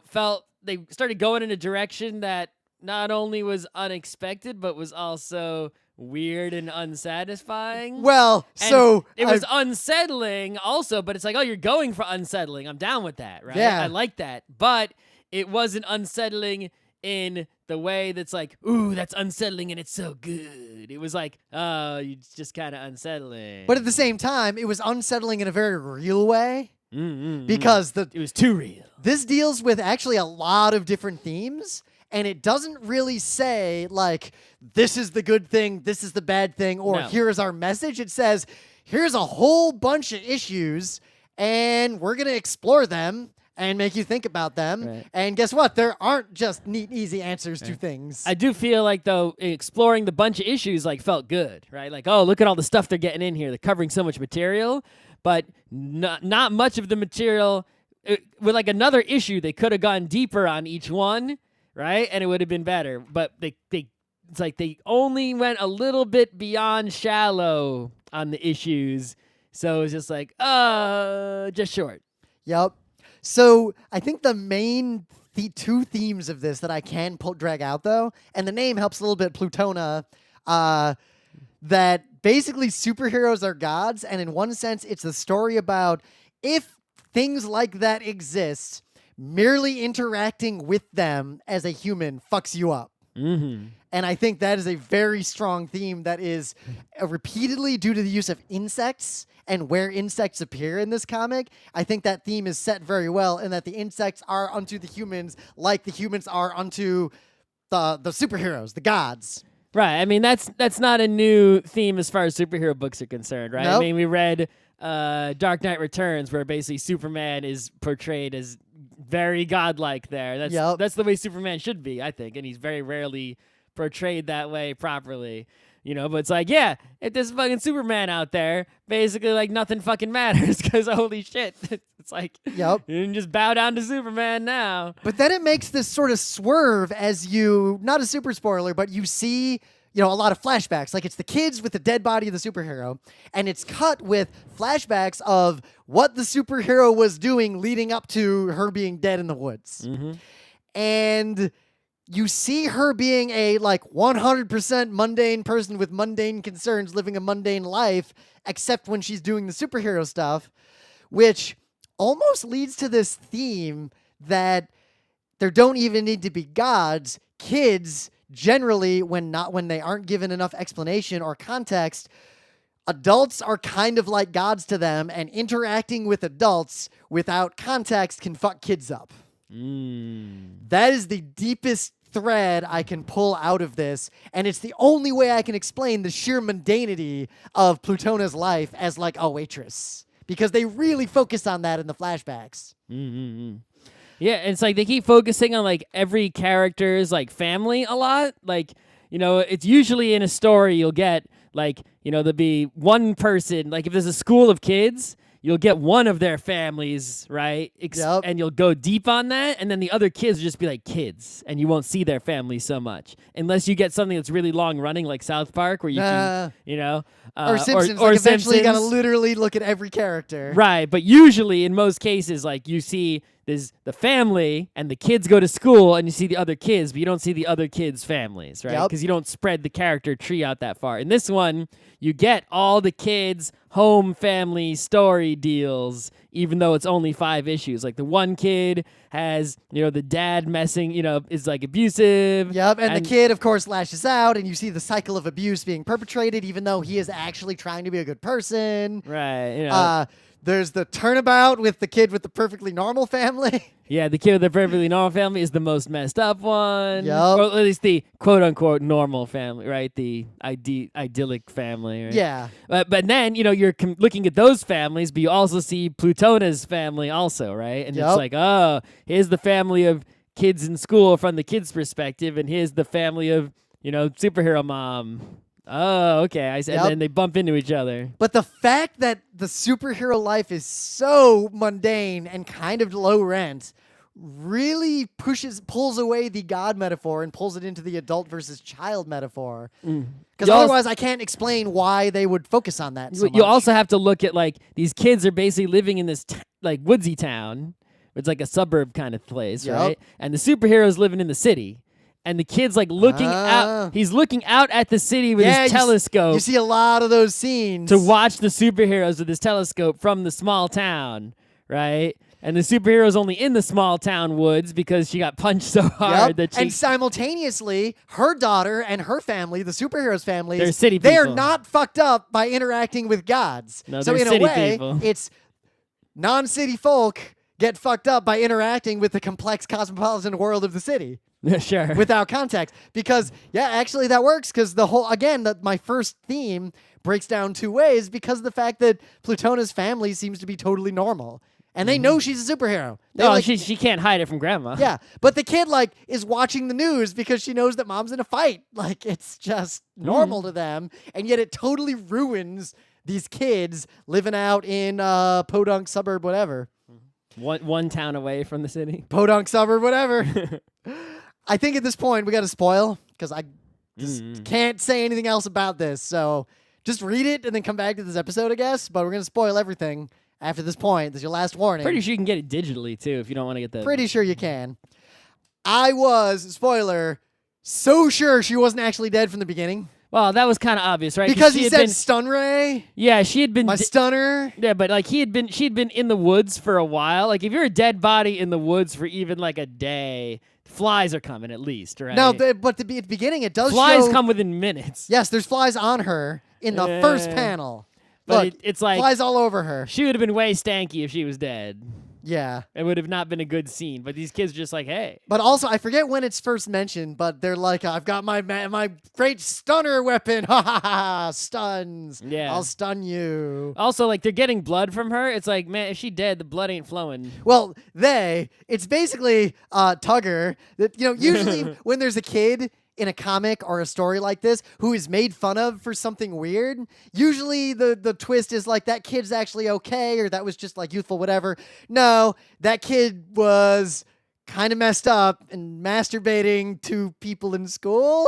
felt, they started going in a direction that not only was unexpected, but was also weird and unsatisfying. Well, and so it was unsettling also, but it's like, oh, you're going for unsettling. I'm down with that, right? Yeah. I like that. But it wasn't unsettling in the way that's like, ooh, that's unsettling and it's so good. It was like, oh, it's just kind of unsettling. But at the same time, it was unsettling in a very real way. Because it was too real. This deals with actually a lot of different themes, and it doesn't really say, like, this is the good thing, this is the bad thing, or here is our message. It says, here's a whole bunch of issues, and we're going to explore them and make you think about them. Right. And guess what? There aren't just neat, easy answers to things. I do feel like, though, exploring the bunch of issues, like, felt good, right? Like, oh, look at all the stuff they're getting in here. They're covering so much material, but not much of the material. With, like, another issue, they could have gone deeper on each one, right? And it would have been better. But it's like they only went a little bit beyond shallow on the issues. So it's just like, just short. Yep. So I think the main two themes of this that I can drag out, though, and the name helps a little bit, Plutona, that basically superheroes are gods, and in one sense, it's a story about if things like that exist, merely interacting with them as a human fucks you up. Mm-hmm. And I think that is a very strong theme that is repeatedly due to the use of insects and where insects appear in this comic. I think that theme is set very well in that the insects are unto the humans like the humans are unto the superheroes, the gods. Right. I mean, that's not a new theme as far as superhero books are concerned, right? Nope. I mean, we read Dark Knight Returns, where basically Superman is portrayed as very godlike there. That's the way Superman should be, I think, and he's very rarely portrayed that way properly. But it's like, yeah, if there's fucking Superman out there, basically, like, nothing fucking matters, because holy shit. It's like, Yep. You can just bow down to Superman now. But then it makes this sort of swerve as you, not a super spoiler, but you see, a lot of flashbacks. Like, it's the kids with the dead body of the superhero, and it's cut with flashbacks of what the superhero was doing leading up to her being dead in the woods. Mm-hmm. And you see her being a, 100% mundane person with mundane concerns, living a mundane life, except when she's doing the superhero stuff, which almost leads to this theme that there don't even need to be gods. Kids generally, when they aren't given enough explanation or context, adults are kind of like gods to them, and interacting with adults without context can fuck kids up. That is the deepest thread I can pull out of this, and it's the only way I can explain the sheer mundanity of Plutona's life as like a waitress, because they really focus on that in the flashbacks. Yeah, and it's like they keep focusing on like every character's like family a lot. Like, it's usually in a story you'll get like, there'll be one person, like if there's a school of kids, you'll get one of their families, right? Yep. And you'll go deep on that, and then the other kids will just be like kids, and you won't see their family so much. Unless you get something that's really long running, like South Park, where you can, or Simpsons. Or like eventually you Simpsons. gotta literally look at every character. Right, but usually in most cases, like you see there's the family and the kids go to school and you see the other kids, but you don't see the other kids' families, right? Yep. Because you don't spread the character tree out that far. In this one, you get all the kids' home family story deals, even though it's only 5 issues. Like the one kid has, the dad messing, is like abusive. Yep, and the kid, of course, lashes out, and you see the cycle of abuse being perpetrated, even though he is actually trying to be a good person. Right, There's the turnabout with the kid with the perfectly normal family. Yeah, the kid with the perfectly normal family is the most messed up one. Yep. Or at least the quote-unquote normal family, right? The idyllic family, right? Yeah. But then, you're looking at those families, but you also see Plutona's family also, right? And Yep. it's like, oh, here's the family of kids in school from the kid's perspective, and here's the family of, superhero mom. Oh, okay. And then they bump into each other. But the fact that the superhero life is so mundane and kind of low rent really pulls away the God metaphor and pulls it into the adult versus child metaphor. Because otherwise I can't explain why they would focus on that so much. You also have to look at, like, these kids are basically living in this, like, woodsy town. It's like a suburb kind of place, right? And the superhero's living in the city. And the kid's like looking out. He's looking out at the city with his telescope. You see a lot of those scenes to watch the superheroes with his telescope from the small town, right? And the superhero's only in the small town woods because she got punched so hard that she. And simultaneously, her daughter and her family, the superheroes' families, they're city they are people. not fucked up by interacting with gods. No, so they're in a city way, people. it's non-city folk get fucked up by interacting with the complex cosmopolitan world of the city. Sure. Without context. Because, actually that works because my first theme breaks down 2 ways because of the fact that Plutona's family seems to be totally normal. And they know she's a superhero. She can't hide it from grandma. Yeah, but the kid, is watching the news because she knows that mom's in a fight. Like, it's just normal to them, and yet it totally ruins these kids living out in Podunk suburb, whatever. One town away from the city. Podunk suburb, whatever. I think at this point we got to spoil because I just can't say anything else about this. So just read it and then come back to this episode, I guess. But we're going to spoil everything after this point. This is your last warning. Pretty sure you can get it digitally, too, if you don't want to get the... Pretty sure you can. I was, spoiler, so sure she wasn't actually dead from the beginning. Well, that was kind of obvious, right? Because he said stun ray. Yeah, she had been... My stunner. Yeah, but like she'd been in the woods for a while. Like if you're a dead body in the woods for even like a day, flies are coming at least, right? No, but at the beginning it does flies show... come within minutes. Yes, there's flies on her in the first panel. But Look, it's like... flies all over her. She would have been way stanky if she was dead. Yeah. It would have not been a good scene, but these kids are just like, hey. But also, I forget when it's first mentioned, but they're like, I've got my great stunner weapon. Ha ha ha, stuns. Yeah. I'll stun you. Also, like, they're getting blood from her. It's like, man, if she dead, the blood ain't flowing. Well, it's basically Tugger. That, usually when there's a kid in a comic or a story like this who is made fun of for something weird, usually the twist is like that kid's actually okay, or that was just like youthful whatever. No, that kid was kind of messed up and masturbating to people in school,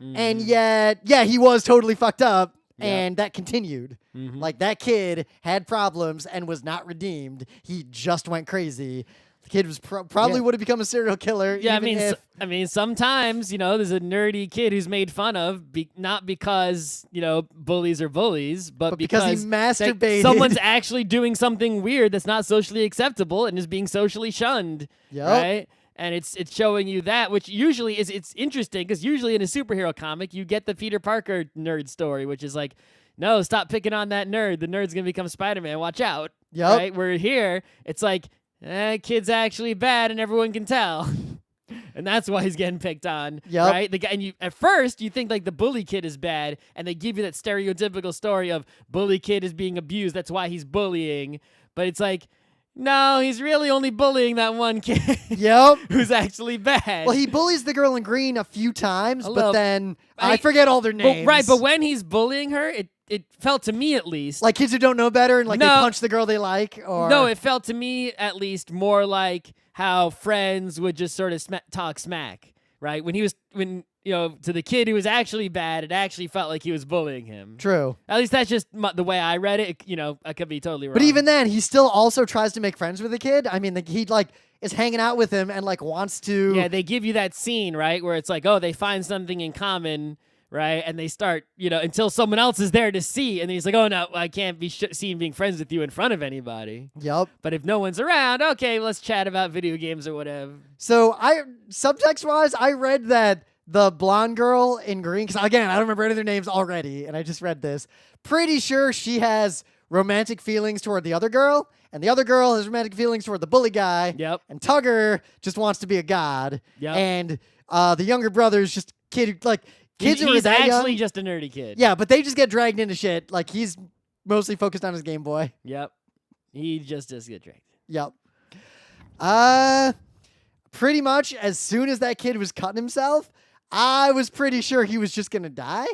and yet he was totally fucked up. And that continued. Like that kid had problems and was not redeemed. He just went crazy. The kid was probably would have become a serial killer. Yeah, I mean, sometimes there's a nerdy kid who's made fun of, not because bullies are bullies, but because he masturbated. Someone's actually doing something weird that's not socially acceptable and is being socially shunned. Yep. Right? And it's showing you that, which usually it's interesting because usually in a superhero comic you get the Peter Parker nerd story, which is like, no, stop picking on that nerd. The nerd's gonna become Spider-Man. Watch out. Yep. Right? Where here it's like, kid's actually bad and everyone can tell. And that's why he's getting picked on. Yep. Right? The guy, and at first you think like the bully kid is bad, and they give you that stereotypical story of bully kid is being abused. That's why he's bullying. But it's like, no, he's really only bullying that one kid. Yep. Who's actually bad. Well, he bullies the girl in green a few times, A but little. then I forget all their names. Right, but when he's bullying her, it felt to me at least. Like kids who don't know better and like they No. punch the girl they like, or No, it felt to me at least more like how friends would just sort of talk smack, right? When to the kid who was actually bad, it actually felt like he was bullying him. True. At least that's just the way I read it. I could be totally wrong. But even then, he still also tries to make friends with the kid. I mean, he like is hanging out with him and like wants to. Yeah, they give you that scene, right, where it's like, oh, they find something in common, right, and they start, until someone else is there to see, and then he's like, oh no, I can't be seen being friends with you in front of anybody. Yep. But if no one's around, okay, let's chat about video games or whatever. So subtext wise, I read that the blonde girl in green, because again, I don't remember any of their names already, and I just read this. Pretty sure she has romantic feelings toward the other girl, and the other girl has romantic feelings toward the bully guy. Yep. And Tugger just wants to be a god. Yep. And the younger brother's just kid who, like, kids who are He's that actually young. just a nerdy kid. Yeah, but they just get dragged into shit. Like, he's mostly focused on his Game Boy. Yep. He just does get dragged. Yep. Pretty much as soon as that kid was cutting himself, I was pretty sure he was just gonna die.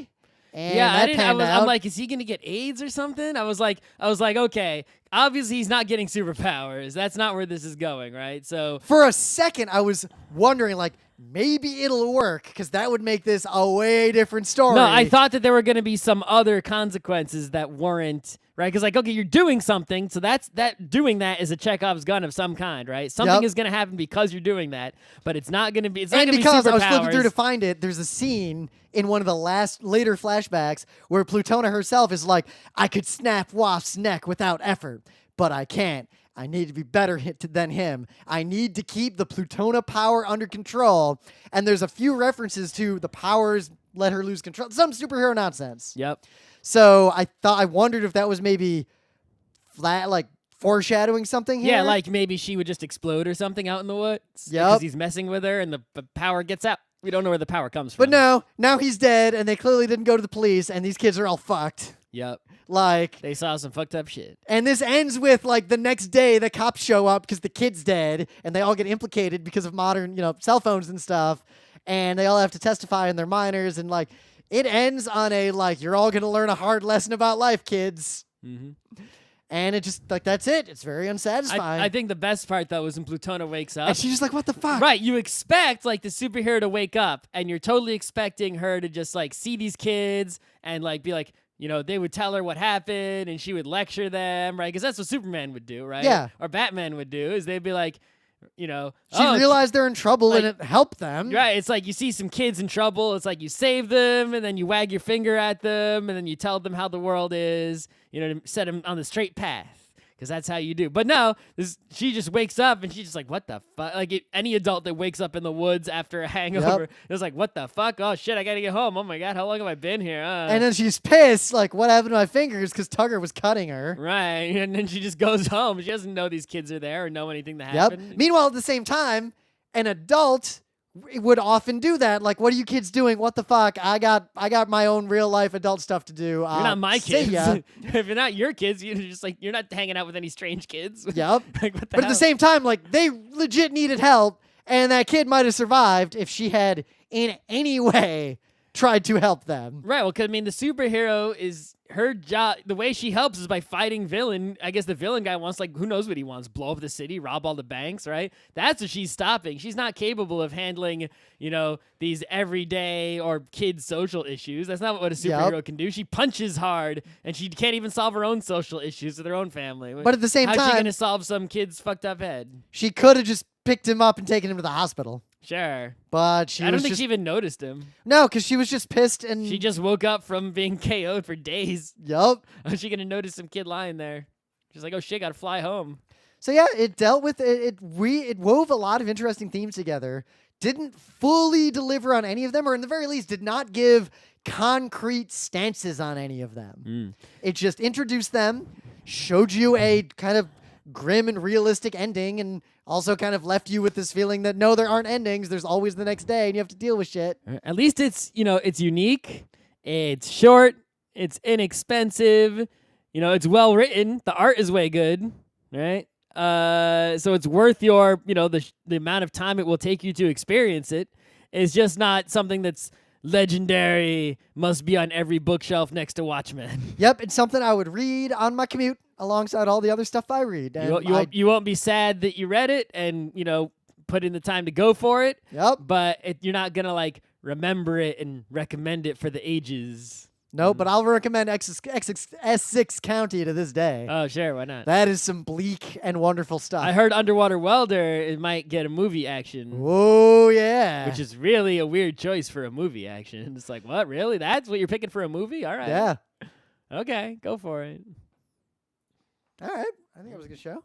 And yeah, that panned out. I'm like, is he gonna get AIDS or something? I was like, okay, obviously he's not getting superpowers. That's not where this is going, right? So for a second, I was wondering, like, maybe it'll work because that would make this a way different story. no, I thought that there were gonna be some other consequences that weren't right. Because like, okay, you're doing something, so doing that is a Chekhov's gun of some kind, right? Something is gonna happen because you're doing that, but it's not gonna be. It's not and gonna because be superpowers. I was flipping through to find it, there's a scene in one of the later flashbacks where Plutona herself is like, I could snap Wasp's neck without effort, but I can't. I need to be better than him. I need to keep the Plutona power under control. And there's a few references to the powers let her lose control. Some superhero nonsense. Yep. So I wondered if that was maybe foreshadowing something here. Yeah, like maybe she would just explode or something out in the woods. Yep. Because he's messing with her and the power gets out. We don't know where the power comes from. But no, now he's dead, and they clearly didn't go to the police, and these kids are all fucked. Yep. Like, They saw some fucked up shit. and this ends with, like, the next day the cops show up because the kid's dead, and they all get implicated because of modern, cell phones and stuff, and they all have to testify, and they're minors, and, like, it ends on a, like, you're all gonna learn a hard lesson about life, kids. Mm-hmm. And it just, like, that's it. It's very unsatisfying. I think the best part, though, was when Plutona wakes up. and she's just like, what the fuck? Right, you expect, like, the superhero to wake up, and you're totally expecting her to just, like, see these kids and, like, be like, they would tell her what happened, and she would lecture them, right? Because that's what Superman would do, right? Yeah. Or Batman would do, is they'd be like, She realized they're in trouble, and it helped them. Right, it's like you see some kids in trouble, it's like you save them, and then you wag your finger at them, and then you tell them how the world is, to set them on the straight path. Because that's how you do. But no, she just wakes up and she's just like, what the fuck? Like any adult that wakes up in the woods after a hangover is like, what the fuck? Oh shit, I gotta get home. Oh my god, how long have I been here? And then she's pissed, like, what happened to my fingers? Because Tugger was cutting her. Right, and then she just goes home. She doesn't know these kids are there or know anything that happened. Meanwhile, at the same time, an adult would often do that. Like, what are you kids doing? What the fuck? I got my own real life adult stuff to do. You're not my see kids. ya. If you're not your kids, you're just like, you're not hanging out with any strange kids. Yep. Like, what the But at hell? the same time, like, they legit needed help, and that kid might have survived if she had in any way tried to help them. Right, well, because, the superhero is her job. The way she helps is by fighting villain. I guess the villain guy wants, like, who knows what he wants? Blow up the city, rob all the banks, right? That's what she's stopping. She's not capable of handling, these everyday or kid social issues. That's not what a superhero can do. She punches hard, and she can't even solve her own social issues with her own family. But at the same how's she time, going to solve some kid's fucked up head? she could have just picked him up and taken him to the hospital. Sure. But I don't think she even noticed him. No, because she was just pissed and... She just woke up from being KO'd for days. Yup. How's she going to notice some kid lying there? She's like, oh shit, gotta fly home. So yeah, it dealt with it. It wove a lot of interesting themes together. Didn't fully deliver on any of them, or in the very least, did not give concrete stances on any of them. It just introduced them, showed you a kind of grim and realistic ending, and also kind of left you with this feeling that no, there aren't endings. There's always the next day, and you have to deal with shit. At least it's it's unique. It's short. It's inexpensive. It's well written. The art is way good, right? So it's worth your the amount of time it will take you to experience it. It's just not something that's legendary, must be on every bookshelf next to Watchmen. Yep, it's something I would read on my commute alongside all the other stuff I read. And You won't be sad that you read it and put in the time to go for it. Yep. But you're not gonna remember it and recommend it for the ages. No, but I'll recommend Essex County to this day. Oh, sure, why not? That is some bleak and wonderful stuff. I heard Underwater Welder, it might get a movie action. Oh, yeah. Which is really a weird choice for a movie action. It's like, what, really? That's what you're picking for a movie? All right. Yeah. Okay, go for it. All right. I think it was a good show.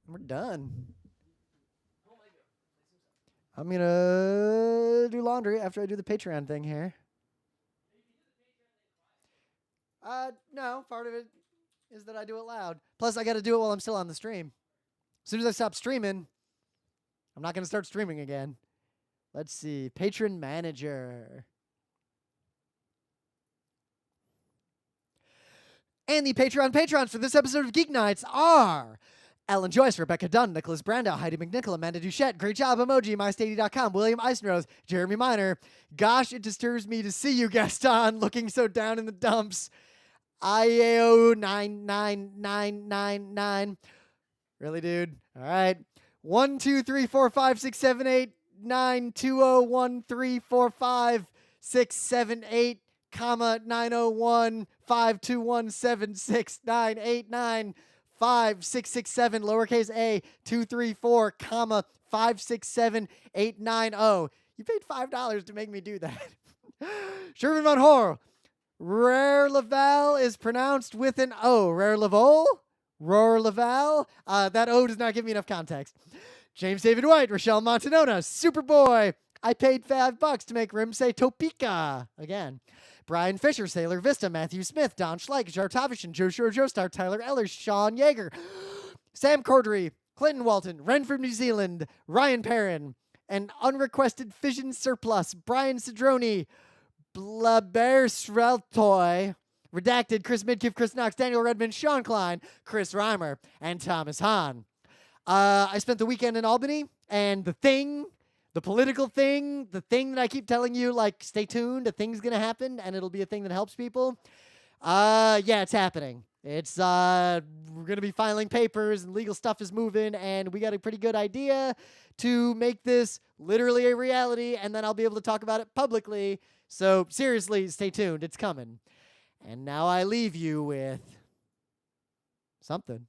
We're done. I'm going to do laundry after I do the Patreon thing here. No, part of it is that I do it loud. Plus, I got to do it while I'm still on the stream. As soon as I stop streaming, I'm not going to start streaming again. Let's see. Patron manager. And the patrons for this episode of Geek Nights are Alan Joyce, Rebecca Dunn, Nicholas Brandau, Heidi McNichol, Amanda Duchette, Great Job Emoji, MyStady.com, William Eisenrose, Jeremy Miner. Gosh, it disturbs me to see you, Gaston, looking so down in the dumps. IAO 99999. Really, dude? All right. 1, 2, 3, 4, 5, 6, 7, 8, 9, 2, 0, 1, 3, 4, 5, 6, 7, 8, comma 901 5 2 1 7 6 9 8 9 5 6 6 7 lowercase a 2 3 4 comma 5 6 7 8 9 0. You paid $5 to make me do that. Sherman Von Hor. Rare Laval is pronounced with an O. Rare Laval? Roar Laval? That O does not give me enough context. James David White, Rochelle Montanona, Superboy. I paid $5 to make Rim say Topeka. Again. Brian Fisher, Sailor Vista, Matthew Smith, Don Schleich, Jartavishan, Joshua Joestar, Tyler Ellers, Sean Yeager, Sam Cordery, Clinton Walton, Ren from New Zealand, Ryan Perrin, and unrequested fission surplus, Brian Cedrone, Blaber Sreltoy, Redacted, Chris Midkiff, Chris Knox, Daniel Redmond, Sean Klein, Chris Reimer, and Thomas Hahn. I spent the weekend in Albany, and the political thing, the thing that I keep telling you, stay tuned, a thing's going to happen, and it'll be a thing that helps people. Yeah, it's happening. It's, we're going to be filing papers, and legal stuff is moving, and we got a pretty good idea to make this literally a reality, and then I'll be able to talk about it publicly. So, seriously, stay tuned. It's coming. And now I leave you with something.